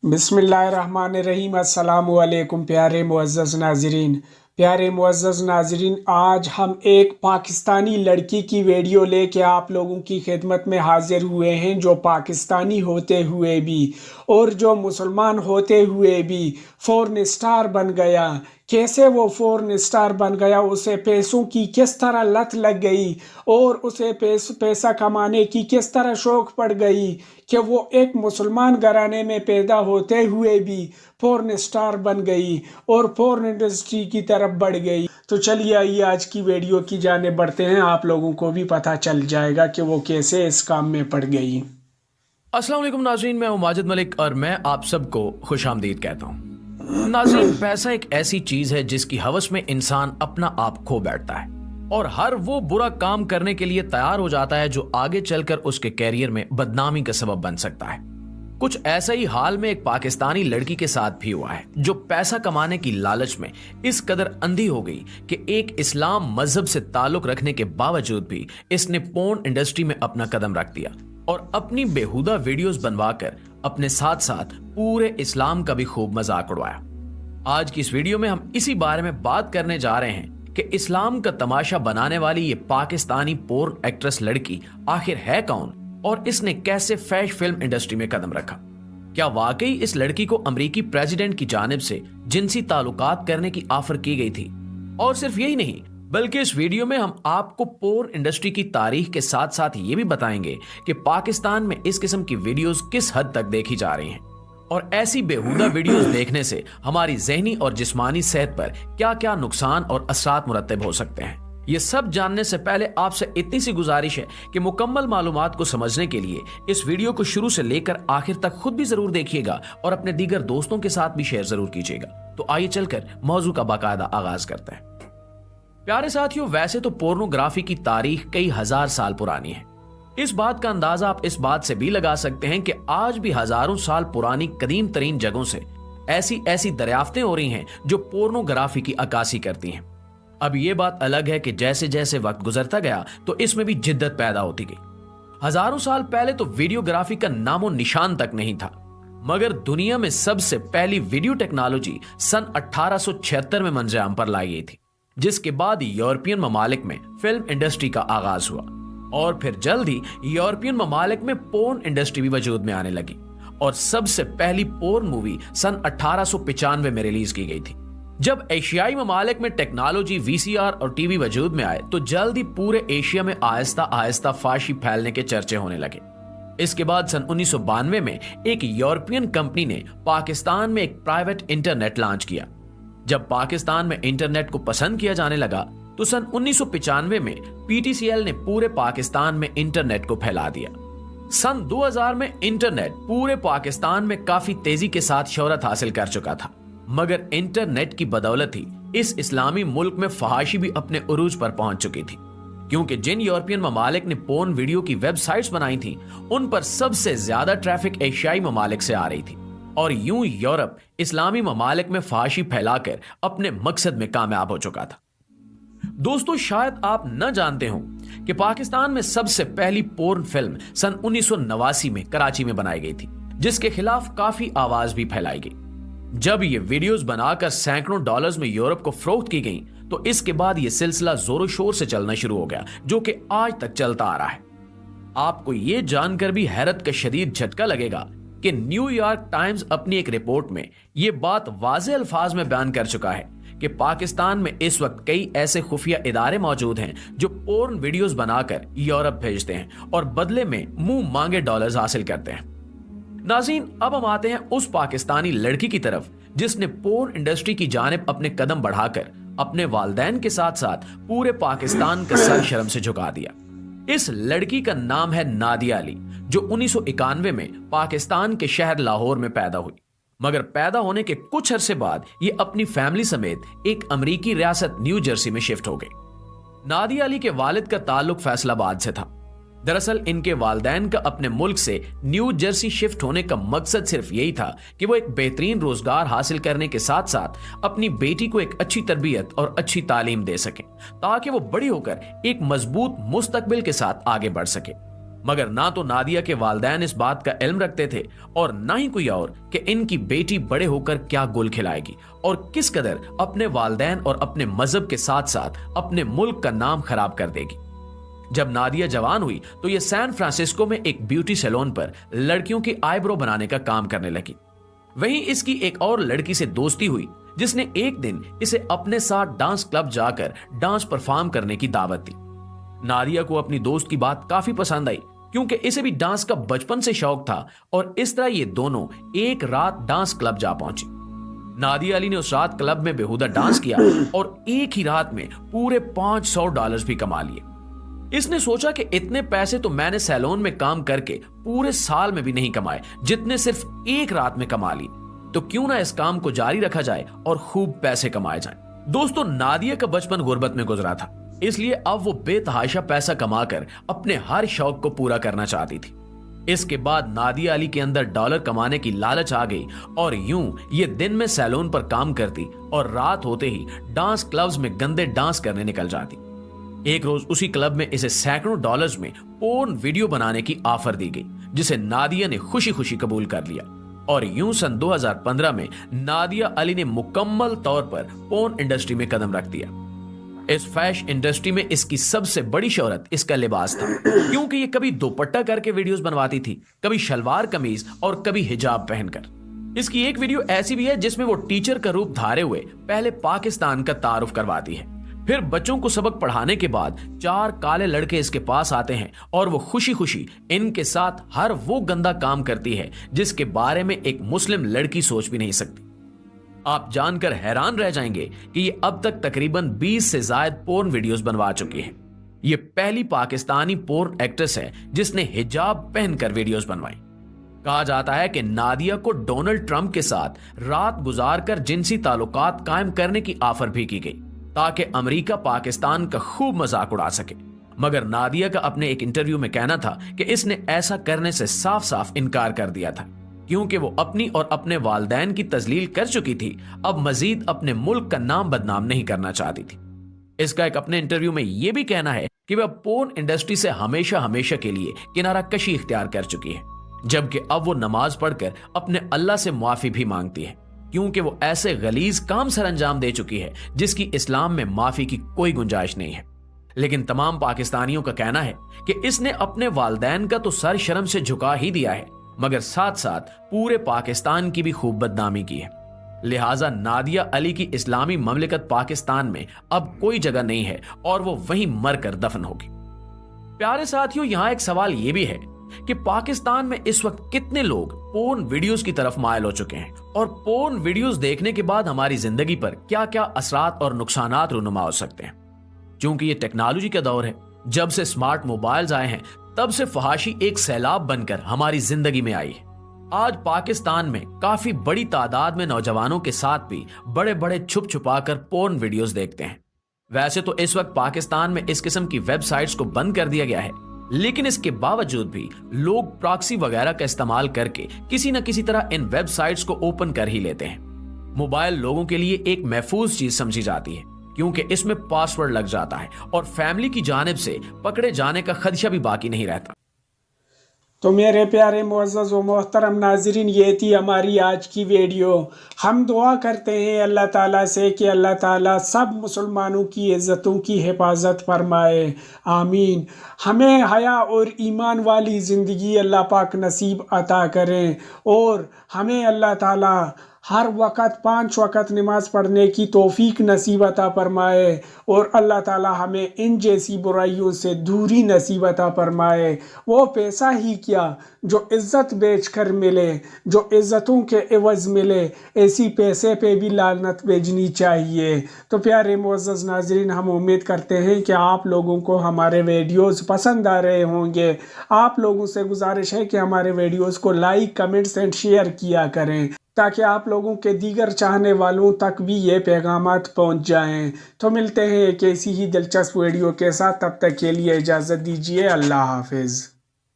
बिस्मिल्लाहिर्रहमानिर्रहीम। अस्सलाम वालेकुम प्यारे मुअज़्ज़ज़ नाज़रीन, आज हम एक पाकिस्तानी लड़की की वीडियो लेके आप लोगों की खिदमत में हाजिर हुए हैं, जो पाकिस्तानी होते हुए भी और जो मुसलमान होते हुए भी फ़ॉरेन स्टार बन गया। कैसे वो फ़ॉरेन स्टार बन गया, उसे पैसों की किस तरह लत लग गई और उसे पैसा कमाने की किस तरह शौक़ पड़ गई कि वो एक मुसलमान घराने में पैदा होते हुए भी फ़ॉरेन स्टार बन गई और फ़ॉरेन इंडस्ट्री की तरफ बढ़ गई। तो चलिए आइए आज की वीडियो की जाने बढ़ते हैं, आप लोगों को भी पता चल जाएगा कि वो कैसे इस काम में पड़ गई। अस्सलाम वालेकुम नाज़रीन, मैं हूं माजिद मलिक और मैं आप सबको खुशामदीद कहता हूं। नाज़रीन, पैसा एक ऐसी चीज है जिसकी हवस में इंसान अपना आप खो बैठता है और हर वो बुरा काम करने के लिए तैयार हो जाता है जो आगे चलकर उसके कैरियर में बदनामी का सबब बन सकता है। कुछ ऐसा ही हाल में एक पाकिस्तानी लड़की के साथ भी हुआ है, जो पैसा कमाने की लालच में इस कदर अंधी हो गई कि एक इस्लाम मजहब से ताल्लुक रखने के बावजूद भी इसने पोर्न इंडस्ट्री में अपना कदम रख दिया और अपनी बेहुदा वीडियोस बनवाकर अपने साथ साथ पूरे इस्लाम का भी खूब मजाक उड़वाया। आज की इस वीडियो में हम इसी बारे में बात करने जा रहे हैं कि इस्लाम का तमाशा बनाने वाली ये पाकिस्तानी पोर्न एक्ट्रेस लड़की आखिर है कौन और इसने कैसे फैश फिल्म इंडस्ट्री में कदम रखा। क्या वाकई इस लड़की को अमेरिकी प्रेसिडेंट की जानिब से जिनसी ताल्लुकात करने की ऑफर की गई थी? और सिर्फ यही नहीं, बल्कि इस वीडियो में हम आपको पोर्न इंडस्ट्री की तारीख के साथ साथ ये भी बताएंगे कि पाकिस्तान में इस किस्म की वीडियोस किस हद तक देखी जा रही हैं और ऐसी बेहुदा वीडियोस देखने से हमारी ज़हनी और जिस्मानी सेहत पर क्या क्या नुकसान और असरात मुरतब हो सकते हैं। ये सब जानने से पहले आपसे इतनी सी गुजारिश है कि मुकम्मल मालूमात को समझने के लिए इस वीडियो को शुरू से लेकर आखिर तक खुद भी जरूर देखिएगा और अपने दीगर दोस्तों के साथ भी शेयर जरूर कीजिएगा। तो आइए चलकर मौजू का बाकायदा आगाज करते हैं। प्यारे साथियों, वैसे तो पोर्नोग्राफी की तारीख कई हजार साल पुरानी है। इस बात का अंदाजा आप इस बात से भी लगा सकते हैं कि आज भी हजारों साल पुरानी कदीम तरीन जगहों से ऐसी ऐसी दरियाफ्तें हो रही हैं जो पोर्नोग्राफी की अक्कासी करती हैं। अब ये बात अलग है कि जैसे जैसे वक्त गुजरता गया तो इसमें भी जिद्दत पैदा होती गई। हजारों साल पहले तो वीडियोग्राफी का नामो निशान तक नहीं था, मगर दुनिया में सबसे पहली वीडियो टेक्नोलॉजी सन 1876 में मंजर-आम पर लाई गई थी, जिसके बाद यूरोपियन ममालिक में फिल्म इंडस्ट्री का आगाज हुआ और फिर जल्द ही यूरोपियन ममालिक में पोर्न इंडस्ट्री भी वजूद में आने लगी और सबसे पहली पोर्न मूवी सन 1895 में रिलीज की गई थी। जब एशियाई ममालिक में टेक्नोलॉजी वीसीआर और टीवी वजूद में आए तो जल्द ही पूरे एशिया में आहिस्ता आहिस्ता फाशी फैलने के चर्चे होने लगे। इसके बाद सन 1992 में एक यूरोपियन कंपनी ने पाकिस्तान में एक प्राइवेट इंटरनेट लॉन्च किया। जब पाकिस्तान में इंटरनेट को पसंद किया जाने लगा तो सन 1995 में पीटीसीएल ने पूरे पाकिस्तान में इंटरनेट को फैला दिया। सन 2000 में इंटरनेट पूरे पाकिस्तान में काफी तेजी के साथ शोहरत हासिल कर चुका था, मगर इंटरनेट की बदौलत ही इस इस्लामी मुल्क में फहाशी भी अपने उरूज पर पहुंच चुकी थी, क्योंकि जिन यूरोपियन ममालिक ने पोर्न वीडियो की वेबसाइट्स बनाई थी उन पर सबसे ज्यादा ट्रैफिक एशियाई ममालिक से आ रही थी और यूं यूरोप इस्लामी ममालिक में फहाशी फैलाकर अपने मकसद में कामयाब हो चुका था। दोस्तों, शायद आप न जानते हो कि पाकिस्तान में सबसे पहली पोर्न फिल्म सन 1989 में कराची में बनाई गई थी, जिसके खिलाफ काफी आवाज भी फैलाई गई। जब ये वीडियोस बनाकर सैकड़ों डॉलर्स में यूरोप को फरोख्त की गई तो इसके बाद ये सिलसिला जोरों शोर से चलना शुरू हो गया, जो कि आज तक चलता आ रहा है। आपको ये जानकर भी हैरत का शदीद झटका लगेगा कि न्यूयॉर्क टाइम्स अपनी एक रिपोर्ट में ये बात वाज़े अल्फाज में बयान कर चुका है कि पाकिस्तान में इस वक्त कई ऐसे खुफिया इदारे मौजूद हैं जो पोर्न वीडियोस बनाकर यूरोप भेजते हैं और बदले में मुंह मांगे डॉलर्स हासिल करते हैं। नाज़रीन, अब हम आते हैं उस पाकिस्तानी लड़की की तरफ जिसने पोर्न इंडस्ट्री की जानिब अपने कदम बढ़ाकर अपने वालिदैन के साथ साथ पूरे पाकिस्तान का सर शर्म से झुका दिया। इस लड़की का नाम है नादिया अली, जो 1991 में पाकिस्तान के शहर लाहौर में पैदा हुई, मगर पैदा होने के कुछ अरसे बाद ये अपनी फैमिली समेत एक अमेरिकी रियासत न्यू जर्सी में शिफ्ट हो गई। नादिया अली के वालिद का ताल्लुक फैसलाबाद से था। दरअसल इनके वालिदैन का अपने मुल्क से न्यू जर्सी शिफ्ट होने का मकसद सिर्फ यही था कि वो एक बेहतरीन रोजगार हासिल करने के साथ साथ अपनी बेटी को एक अच्छी तरबियत और अच्छी तालीम दे सकें, ताकि वो बड़ी होकर एक मजबूत मुस्तकबिल के साथ आगे बढ़ सके। मगर ना तो नादिया के वालिदैन इस बात का इल्म रखते थे और ना ही कोई और कि इनकी बेटी बड़े होकर क्या गुल खिलाएगी और किस कदर अपने वालिदैन और अपने मजहब के साथ साथ अपने मुल्क का नाम खराब कर देगी। जब नादिया जवान हुई तो ये सैन फ्रांसिस्को में एक ब्यूटी सैलून पर लड़कियों की आईब्रो बनाने का काम करने लगी। वहीं इसकी एक और लड़की से दोस्ती हुई जिसने एक दिन इसे अपने साथ डांस क्लब जाकर डांस परफॉर्म करने की दावत दी। नादिया को अपनी दोस्त की बात काफी पसंद आई क्योंकि इसे भी डांस का बचपन से शौक था और इस तरह ये दोनों एक रात डांस क्लब जा पहुंची। नादिया अली ने उस रात क्लब में बेहुदा डांस किया और एक ही रात में पूरे $500 भी कमा लिए। इसने सोचा कि इतने पैसे तो मैंने सैलून में काम करके पूरे साल में भी नहीं कमाए जितने सिर्फ एक रात में कमा लिए, तो क्यों ना इस काम को जारी रखा जाए और खूब पैसे कमाए जाए। दोस्तों, नादिया का बचपन गुर्बत में गुजरा था, इसलिए अब वो बेतहाशा पैसा कमाकर अपने हर शौक को पूरा करना चाहती थी। इसके बाद नादिया अली के अंदर डॉलर कमाने की लालच आ गई और यूं ये दिन में सैलून पर काम करती और रात होते ही डांस क्लब्स में गंदे डांस करने निकल जाती। एक रोज उसी क्लब में इसे सैकड़ों डॉलर्स में पोर्न वीडियो बनाने की ऑफर दी गई, जिसे नादिया ने खुशी खुशी कबूल कर लिया और यूं सन 2015 में नादिया अली ने मुकम्मल तौर पर पोर्न इंडस्ट्री में कदम रख दिया। इस फैशन इंडस्ट्री में इसकी सबसे बड़ी शोहरत इसका लिबास था, क्योंकि ये कभी दुपट्टा करके वीडियोस बनवाती थी, कभी शलवार कमीज और कभी हिजाब पहनकर। इसकी एक वीडियो ऐसी भी है जिसमें वो टीचर का रूप धारे हुए पहले पाकिस्तान का तारुफ करवाती है। फिर बच्चों को सबक पढ़ाने के बाद 4 काले लड़के इसके पास आते हैं और वो खुशी खुशी इनके साथ हर वो गंदा काम करती है जिसके बारे में एक मुस्लिम लड़की सोच भी नहीं सकती। आप जानकर हैरान रह जाएंगे कि ये अब तक तकरीबन 20 से ज्यादा पोर्न वीडियोस बनवा चुकी है। ये पहली पाकिस्तानी पोर्न एक्ट्रेस है जिसने हिजाब पहनकर वीडियोस बनवाई। कहा जाता है कि नादिया को डोनाल्ड ट्रंप के साथ रात गुजारकर जिनसी ताल्लुकात कायम करने की ऑफर भी की गई ताकि अमेरिका पाकिस्तान का खूब मजाक उड़ा सके, मगर नादिया का अपने एक इंटरव्यू में कहना था कि इसने ऐसा करने से साफ साफ इनकार कर दिया था क्योंकि वो अपनी और अपने वालिदैन की तजलील कर चुकी थी, अब मजीद अपने मुल्क का नाम बदनाम नहीं करना चाहती थी। इसका एक अपने इंटरव्यू में यह भी कहना है कि वह पोर्न इंडस्ट्री से हमेशा हमेशा के लिए किनारा कशी इख्तियार कर चुकी है, जबकि अब वो नमाज पढ़कर अपने अल्लाह से मुआफी भी मांगती है क्योंकि वो ऐसे गलीज काम सर अंजाम दे चुकी है जिसकी इस्लाम में माफी की कोई गुंजाइश नहीं है। लेकिन तमाम पाकिस्तानियों का कहना है कि इसने अपने वालिदैन का तो सर शर्म से झुका ही दिया है, मगर साथ साथ पूरे पाकिस्तान की भी खूब बदनामी की है। लिहाजा नादिया अली की इस्लामी ममलिकत पाकिस्तान में अब कोई जगह नहीं है और वो वहीं मरकर दफन होगी। प्यारे साथियों, यहाँ एक सवाल ये भी है कि पाकिस्तान में इस वक्त कितने लोग पोर्न वीडियोस की तरफ मायल हो चुके हैं और पोर्न वीडियोस देखने के बाद हमारी जिंदगी पर क्या क्या असरात और नुकसानात रूनुमा हो सकते हैं। क्योंकि ये टेक्नोलॉजी का दौर है, जब से स्मार्ट मोबाइल्स आए हैं तब से फहाशी एक सैलाब बनकर हमारी जिंदगी में आई है। आज पाकिस्तान में काफी बड़ी तादाद में नौजवानों के साथ भी बड़े बड़े छुप छुपा कर पोर्न वीडियोस देखते हैं। वैसे तो इस वक्त पाकिस्तान में इस किस्म की वेबसाइट्स को बंद कर दिया गया है, लेकिन इसके बावजूद भी लोग प्रॉक्सी वगैरह का इस्तेमाल करके किसी न किसी तरह इन वेबसाइट्स को ओपन कर ही लेते हैं। मोबाइल लोगों के लिए एक महफूज चीज समझी जाती है क्योंकि इसमें पासवर्ड लग जाता है और फैमिली की जानिब से पकड़े जाने का खदशा भी बाकी नहीं रहता। तो मेरे प्यारे मुअज़्ज़ज़ व मोहतरम नाज़रीन, ये थी हमारी आज की वीडियो। हम दुआ करते हैं अल्लाह ताला से कि अल्लाह ताला सब मुसलमानों की इज़्ज़तों की हिफाजत फरमाए, आमीन। हमें हया और ईमान वाली ज़िंदगी अल्लाह पाक नसीब अता करें और हमें अल्लाह ताला हर वक़्त 5 वक़्त नमाज पढ़ने की तौफीक नसीब अता फरमाए और अल्लाह ताला हमें इन जैसी बुराइयों से दूरी नसीब अता फरमाए। वो पैसा ही क्या जो इज़्ज़त बेच कर मिले, जो इज़्ज़तों के एवज़ मिले, ऐसी पैसे पे भी लानत भेजनी चाहिए। तो प्यारे मुअज़्ज़ज़ नाज़रीन, हम उम्मीद करते हैं कि आप लोगों को हमारे वीडियोज़ पसंद आ रहे होंगे। आप लोगों से गुजारिश है कि हमारे वीडियोज़ को लाइक, कमेंट्स एंड शेयर किया करें ताकि आप लोगों के दीगर चाहने वालों तक भी ये पैगामात पहुंच जाएं। तो मिलते हैं एक ऐसी ही दिलचस्प वीडियो के साथ, तब तक के लिए इजाज़त दीजिए। अल्लाह हाफिज़।